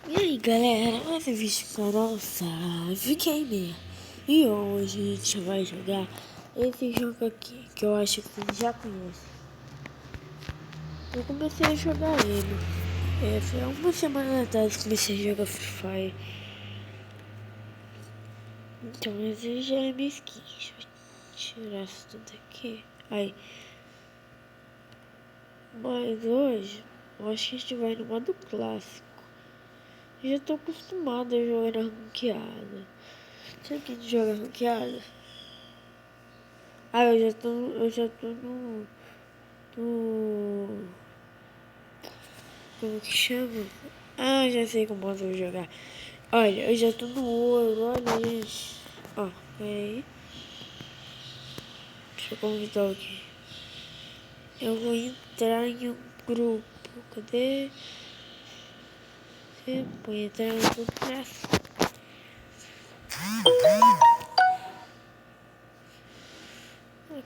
E aí galera, mais um vídeo do canal Salve Gamer. E hoje a gente vai jogar esse jogo aqui, que eu acho que vocês já conhecem. Eu comecei a jogar ele, foi há uma semana atrás que comecei a jogar Free Fire. Então esse já é minha skin. Deixa eu tirar isso tudo aqui. Aí. Mas hoje, eu acho que a gente vai no modo clássico. Eu já tô acostumado a jogar ranqueada. Sabe que de jogar ranqueada? Ah, eu já tô no, como que chama? Ah, já sei como eu vou jogar. Olha, eu já tô no ouro, olha isso. Ó, peraí. Deixa eu convidar alguém. Eu vou entrar em um grupo. Cadê? Eu vou entrar em um grupo.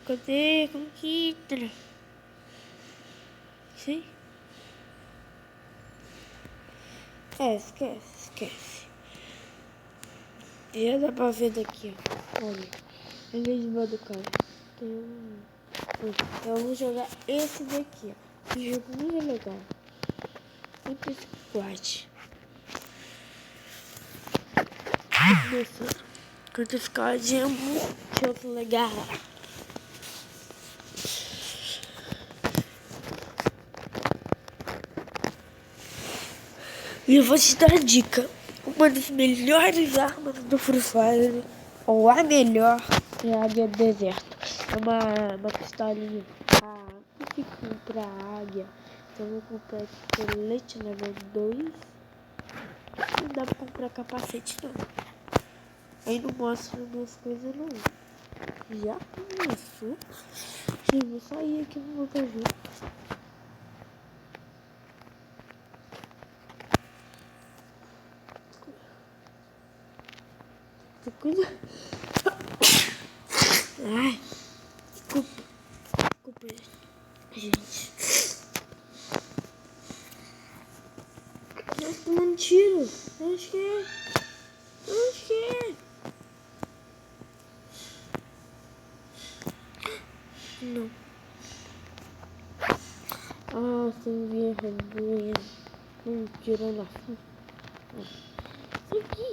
Cadê? Como que entra? Sim? Esquece. Já dá pra ver daqui, ó. Olha. Ele de modo cara. Eu vou jogar esse daqui, ó. Esse jogo muito legal. Muito squad. Quanto squad é muito legal. E eu vou te dar a dica. Uma das melhores armas do Free Fire, ou a melhor, é a águia do deserto. É uma pistolinha. Que compra a águia. Então eu vou comprar colete level 2. Não dá pra comprar capacete não. Aí não mostra minhas coisas não. Já começou. Gente, vou sair aqui no meu caju. Cuida. Ai, desculpa, gente. Eu tô tomando tiro. Acho que é. Não. Ah, sem vergonha. Tirou na frente. Aqui.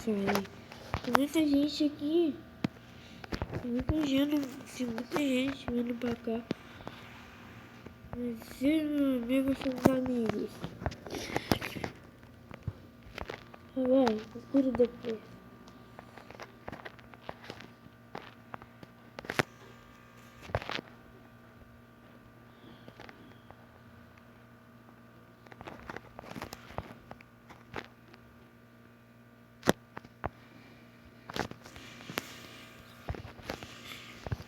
Tem muita gente aqui. Tem muita gente vindo pra cá. Você, meu amigo, seus amigos. Vai, procura depois.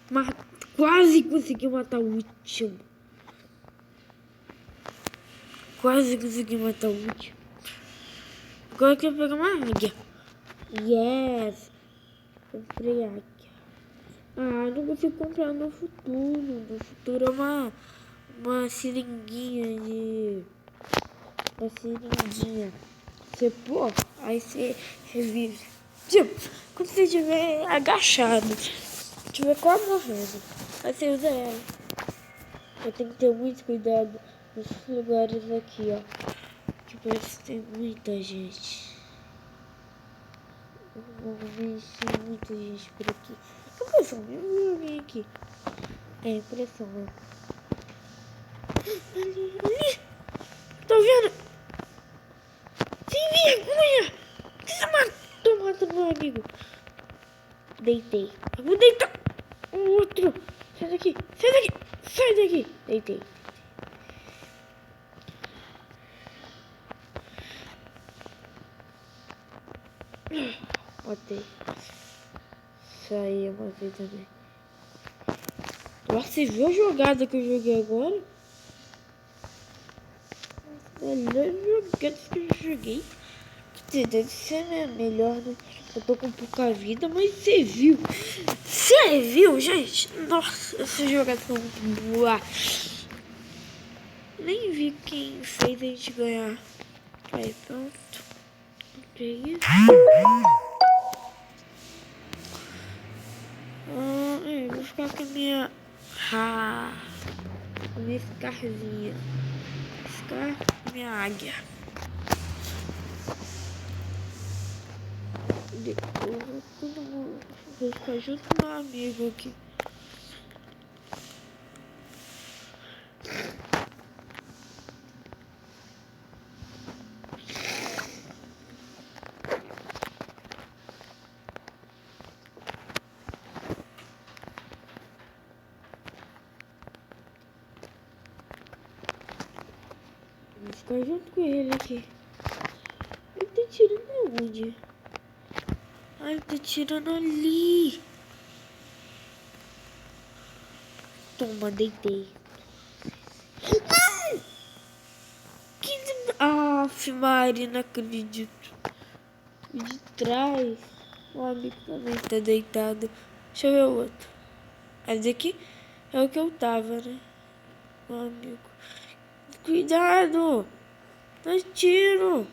Mas quase consegui matar o último. Quase consegui matar o último. Agora eu quero pegar uma águia. Yes! Comprei águia. Ah, não consigo comprar no futuro. No futuro é uma seringuinha de... Uma seringuinha. Você pô, aí você revive. Tipo, quando você estiver agachado, estiver quase morrendo, aí você usa ela. Eu tenho que ter muito cuidado nesses lugares aqui, ó. Que parece que tem muita gente. Tem muita gente por aqui. Impressão, eu vi alguém aqui. É impressão, né? Ali. Tá vendo? Sem vergonha! Você matou meu amigo. Deitei. Eu vou deitar. O outro. Sai daqui. Deitei. Matei. Saí, eu matei também. Nossa, você viu a jogada que eu joguei agora? Melhor jogada que eu joguei. Deve ser, né? Melhor, né? Eu tô com pouca vida, mas você viu? Você viu, gente? Nossa, essa jogação é muito boa. Nem vi quem fez a gente ganhar. Aí, pronto. Peguei. Eu vou ficar com a minha... com a minha Scarzinha. Scar, minha águia. Depois todo mundo... Vou ficar junto com meu amigo aqui. Vou ficar junto com ele aqui. Ele tá tirando onde? Ai, ele tá tirando ali. Toma, deitei. Não! Aff, Mari, não acredito. De trás. O amigo também tá deitado. Deixa eu ver o outro. Esse aqui é o que eu tava, né? O amigo. Cuidado! Não tiro! O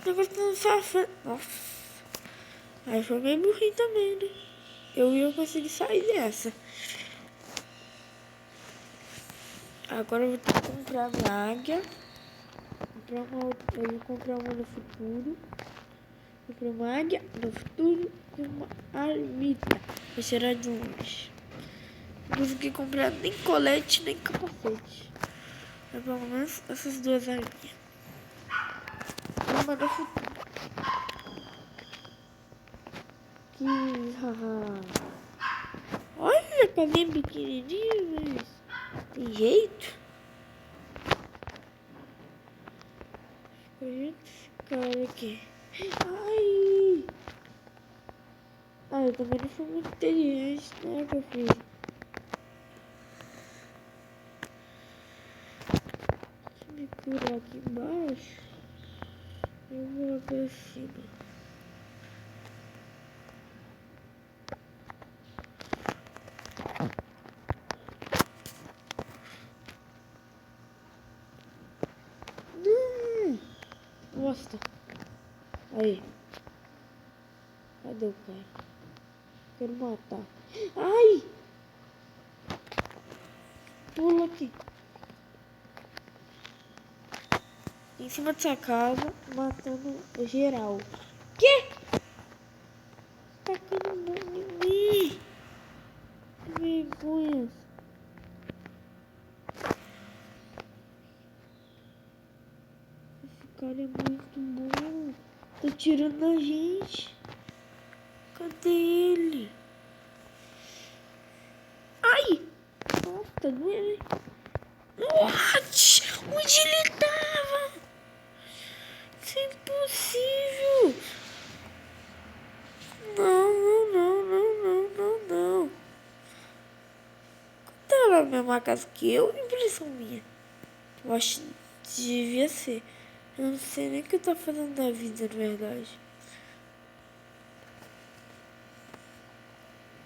negócio não sofre. Nossa. Aí foi meio burrinho também, né? Eu ia conseguir sair dessa. Agora eu vou ter que comprar minha águia. Eu vou comprar uma no futuro. Comprei uma águia no futuro e uma armita. Vai tirar de longe. Não consegui comprar nem colete, nem capacete. Mas pelo menos essas duas arminhas. Uma no futuro. Que haha. Olha, caminho pequenininho, mas tem jeito. Olha esse cara aqui. Ai! Eu também não fui muito inteligente, né, que eu fiz. Deixa eu me curar aqui embaixo. Eu vou lá pra cima. Nossa. Aí. Cadê o cara? Quero matar. Ai! Pula aqui. Em cima dessa casa, matando geral. Que? Tacando bomba em mim. Que vergonha. Esse cara é muito bom. Tá tirando a gente. Cadê ele? Ai! Nossa, tá doendo. What? Onde ele tava? Isso é impossível. Não. Tava na mesma casa que eu, impressão minha. Eu acho que devia ser. Eu não sei nem o que eu tô fazendo da vida, na verdade.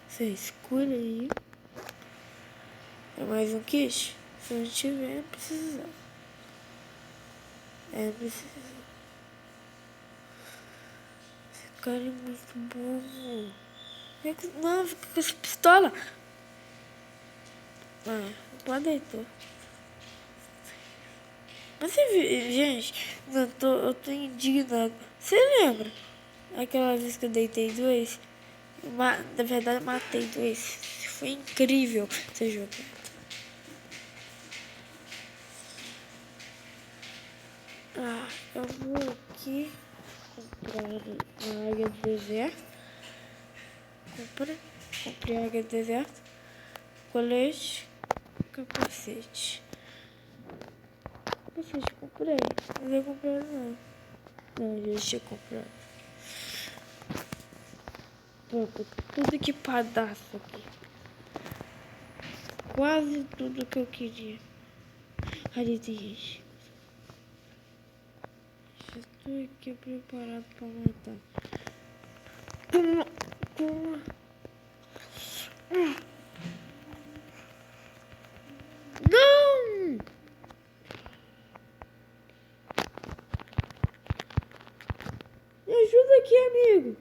Isso é escuro aí. É mais um kit? Se não tiver, é precisar. É precisar. Esse cara é muito bom. Não, fica com essa pistola. Pode deitar. Mas você viu, gente, eu tô indignado. Você lembra? Aquela vez que eu deitei dois? Na verdade, eu matei dois. Foi incrível esse jogo. Eu vou aqui comprar uma águia do deserto. Comprei a águia do deserto. Colete, capacete. Capacete comprei. Mas eu comprei não. Não, já tinha comprado. Pronto, tudo equipadaço aqui. Quase tudo que eu queria. Ali tem gente. Tô aqui preparado pra matar. Toma, toma. Não! Me ajuda aqui, amigo.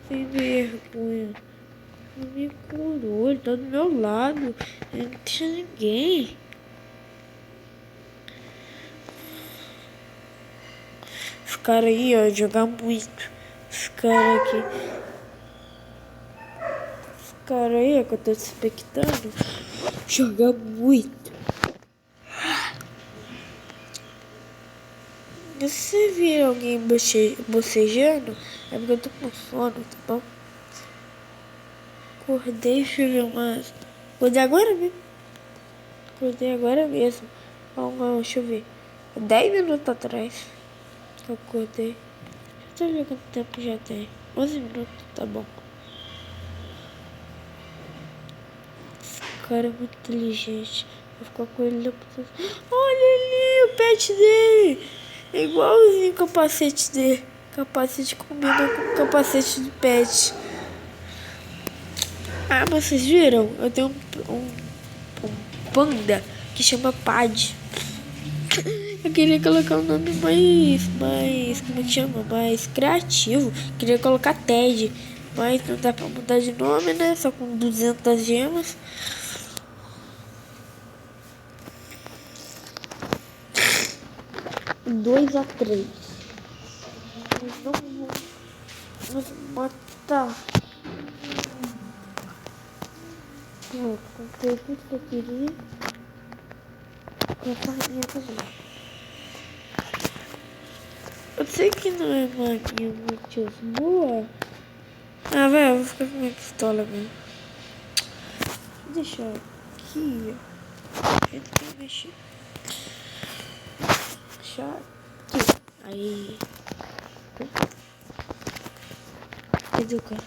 Sem vergonha. Não me curou, ele tá do meu lado. Eu não tinha ninguém. Os caras aí, ó, jogar muito. Os caras aqui. Os caras aí, ó, que eu tô suspectando. Jogar muito. Se você vir alguém bocejando, é porque eu tô com sono, tá bom? Acordei, deixa eu ver umas. Acordei agora mesmo. Acordei agora mesmo. Deixa eu ver. 10 minutos atrás que eu acordei. Deixa eu ver quanto tempo já tem. 11 minutos, tá bom. Esse cara é muito inteligente. Vou ficar com ele depois. Olha ali o pet dele. É igualzinho o capacete dele. Capacete combina com o capacete do pet. Ah, mas vocês viram? Eu tenho um panda que chama Pad. Eu queria colocar um nome mais, como é que chama? Mais criativo. Queria colocar Ted, mas não dá pra mudar de nome, né? Só com 200 gemas. Dois a 3. Mas não vou matar. Comprei tudo que eu queria. Com a farinha também. Eu sei que não é magia muito boa. Ah, velho, eu vou ficar com minha pistola mesmo. Deixa eu deixar aqui, ó. Eu tenho que mexer. Deixar aqui. Aí. Cadê o cara?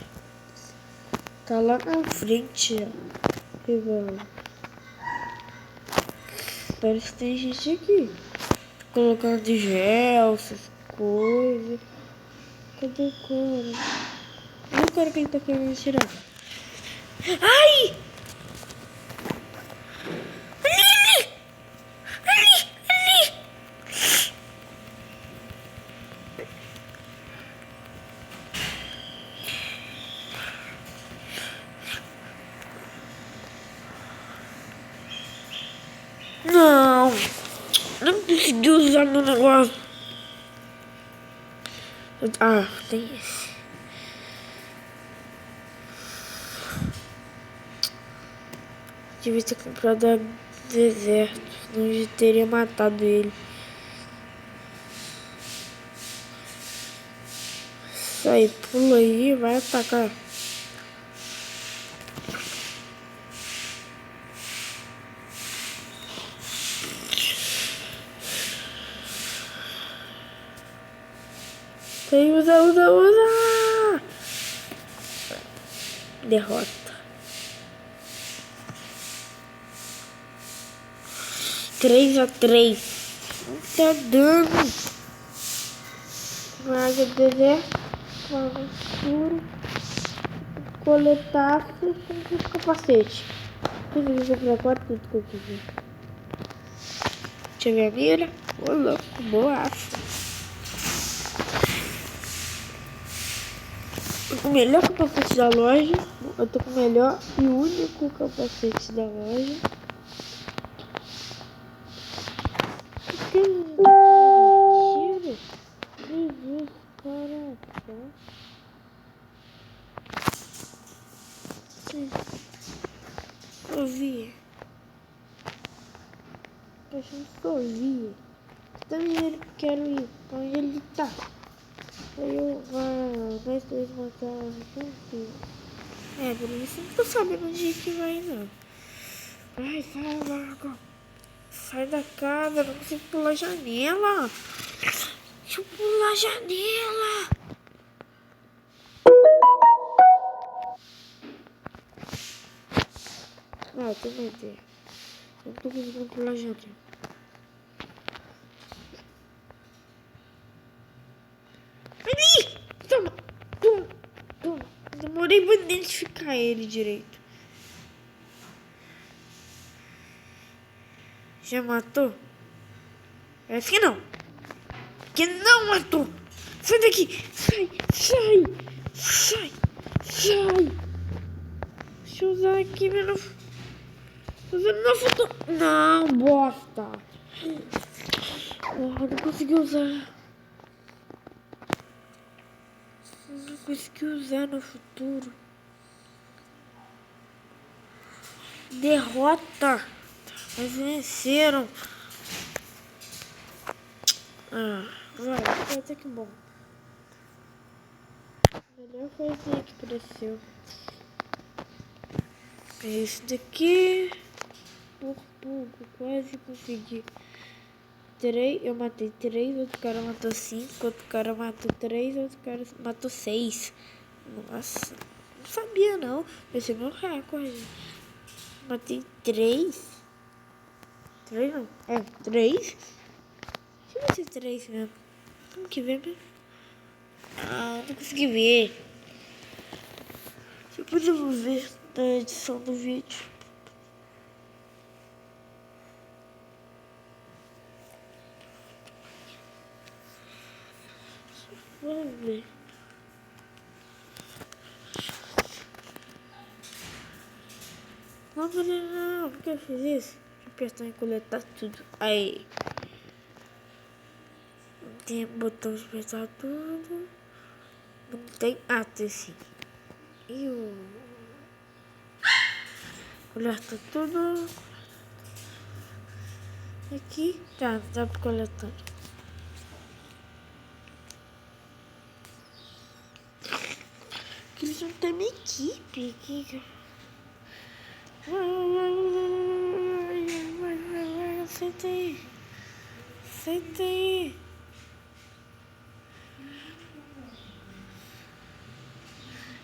Tá lá na frente, ó. Pegando. Parece que tem gente aqui. Colocando de gel, essas coisas. Cadê o cara? Olha o cara que ele tá querendo tirar. Ai! Ali! Ali! Ali! Não! Não consegui usar meu negócio. Ah, tem esse. Devia ter comprado a deserto, senão eu teria matado ele. Isso aí, pula aí e vai atacar. Tem, usa! Derrota. 3 a 3. Não tá dando. Água do deserto. Água escura. Coletar com capacete. Preciso comprar tudo que eu quiser. Deixa eu ver a mira. Ô, louco, boaço. Tô com o melhor capacete da loja. Eu tô com o melhor e único capacete da loja. Mentira! Jesus, caraca. Sovia. Eu chamo Sovia. Também ele quero ir. Onde ele tá? Aí eu vou. Nós dois matar juntos. É, por isso não tô sabendo onde que vai não. Vai, sai logo. Sai da casa, não consigo pular a janela. Deixa eu pular a janela. Ah, eu tenho uma ideia. Eu não tô conseguindo pular a janela. Ali! Toma! Toma! Toma! Demorei pra identificar ele direito. Já matou? Parece que não. Que não matou! Sai daqui! Sai! Sai! Sai! Sai! Deixa eu usar aqui meu novo. Tô usando meu futuro. Não, bosta! Oh, não consegui usar. Não consegui usar no futuro. Derrota! Mas venceram. Ah, vai até que bom. Melhor coisinha que apareceu. É esse daqui. Por pouco, quase consegui. Eu matei 3, outro cara matou 5, outro cara matou 3, outro cara matou 6. Nossa, não sabia não. Esse é meu recorde. Matei 3. 3 não? É, 3. Deixa eu ver se é 3 mesmo. Como que vê mesmo? Ah, não consegui ver. Depois eu vou ver na edição do vídeo. Vamos ver. Não, por que eu fiz isso? Deixa eu apertar em coletar tudo. Aí. Não tem botão de apertar tudo. Não tem. Ah, tem sim. E o. Coletar tudo. Aqui. Tá, dá pra coletar. Que eles não têm uma equipe aqui. Vai, senta aí. Senta aí.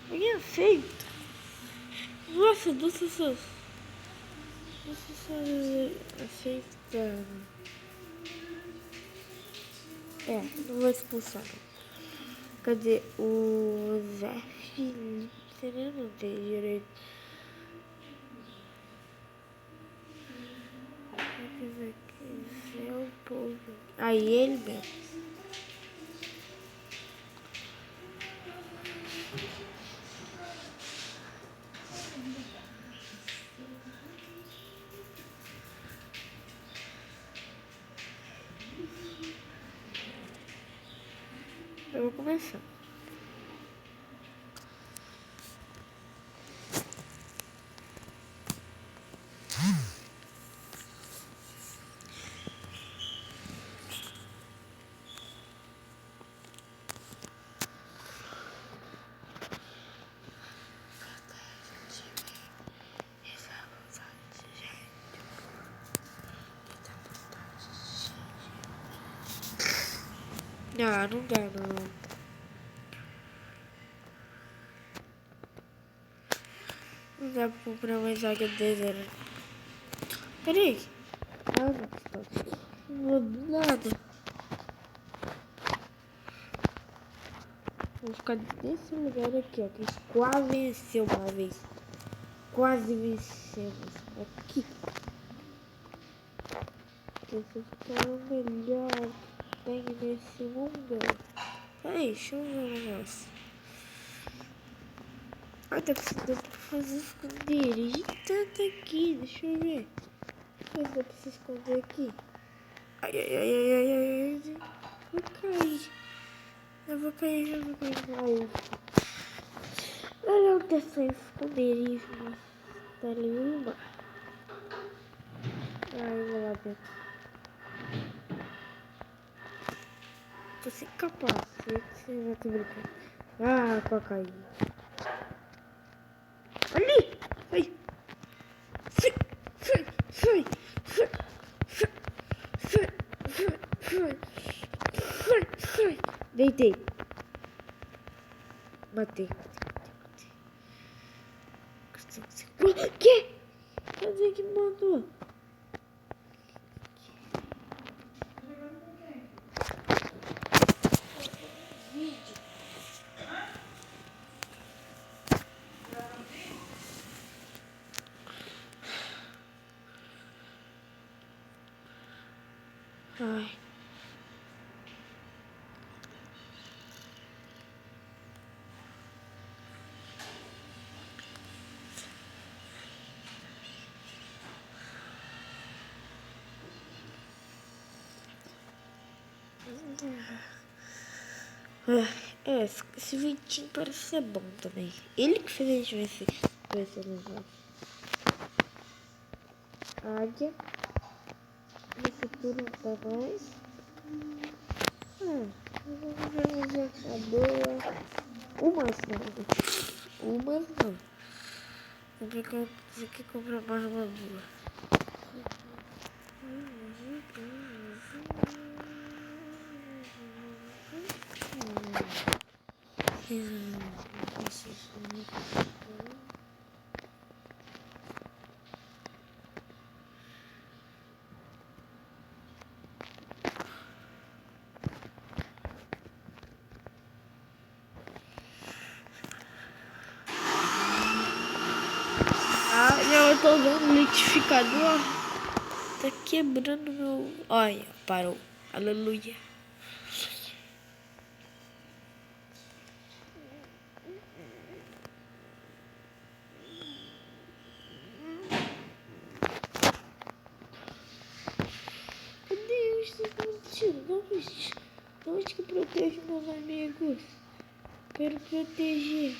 Bem feito. Nossa, duas pessoas aceitaram. É, não vou expulsar. Cadê o Zé Felipe? Será que não tem direito? Zé o povo. Aí ele mesmo. Eu vou começar. Ah, não dá não. Não dá pra comprar mais água deserta. Peraí. Ah, não vou nada. Vou ficar nesse lugar aqui, ó. Que a gente quase venceu uma vez. Quase vencemos. Aqui. Esse é o melhor que tem nesse mundo. Peraí, deixa eu ver um negócio. Ah, dá pra fazer esconderijo tanto aqui. Deixa eu ver. Dá pra se esconder aqui. Ai, ai, ai, ai, ai, ai. Vou cair. Eu vou cair, eu vou cair. Olha onde essa esconderijo. Tá ali uma. Ai, eu vou lá dentro. Tô sem capacete, você já tá brincando. Ah, pra cair. Ali! Sai! Sai! Sai! Sai! Sai! Deitei. Matei. Que? Cadê que matou? Ai. Esse Vitinho parece ser bom também. Ele que fez a gente ver esse personagem. Águia. No futuro pra nós. Já acabou. Umas não. Umas não. Você quer comprar mais uma boa. Eu tô usando o liquidificador. Tá quebrando meu... Olha, parou. Aleluia. Cadê os tiros? De onde que eu protejo meus amigos? Quero proteger.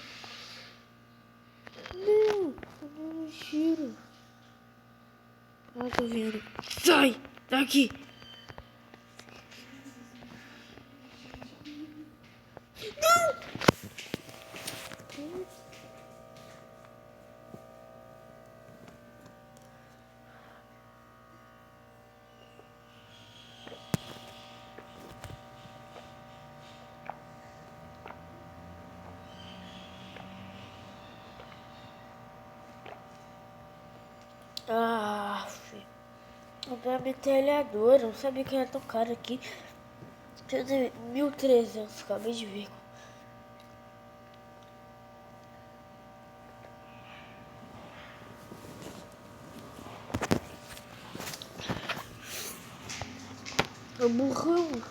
Não, eu não tiro. Ah, tô vendo. Sai daqui. Não! Ah, filho. Comprei a metralhadora. Não sabia que era tão caro aqui. 1.300, acabei de ver. Ô burrão. Por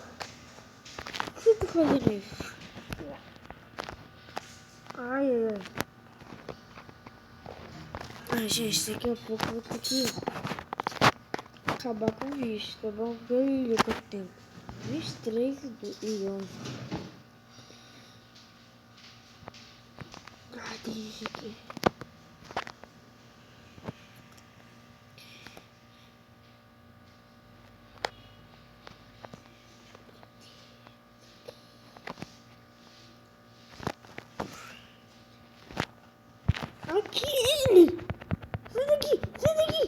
que você tá fazendo isso? Ai, ai, ai. Ai, gente, daqui a pouco eu vou ter que acabar com o vídeo, tá bom? Veio quanto tempo? 23 e 11. Ai, tem gente aqui. Aqui ele! Sai daqui! Sai daqui!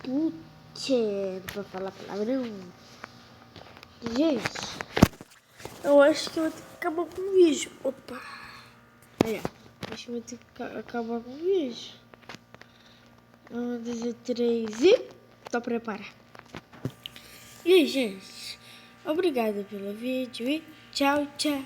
Putz, não pra falar palavrão. Gente, eu acho que eu vou ter que acabar com o vídeo. Opa! Aí, ó. Acho que eu vou ter que acabar com o vídeo. 1, 2, 3 e... Tô preparado. E aí, gente? Obrigada pelo vídeo e tchau, tchau!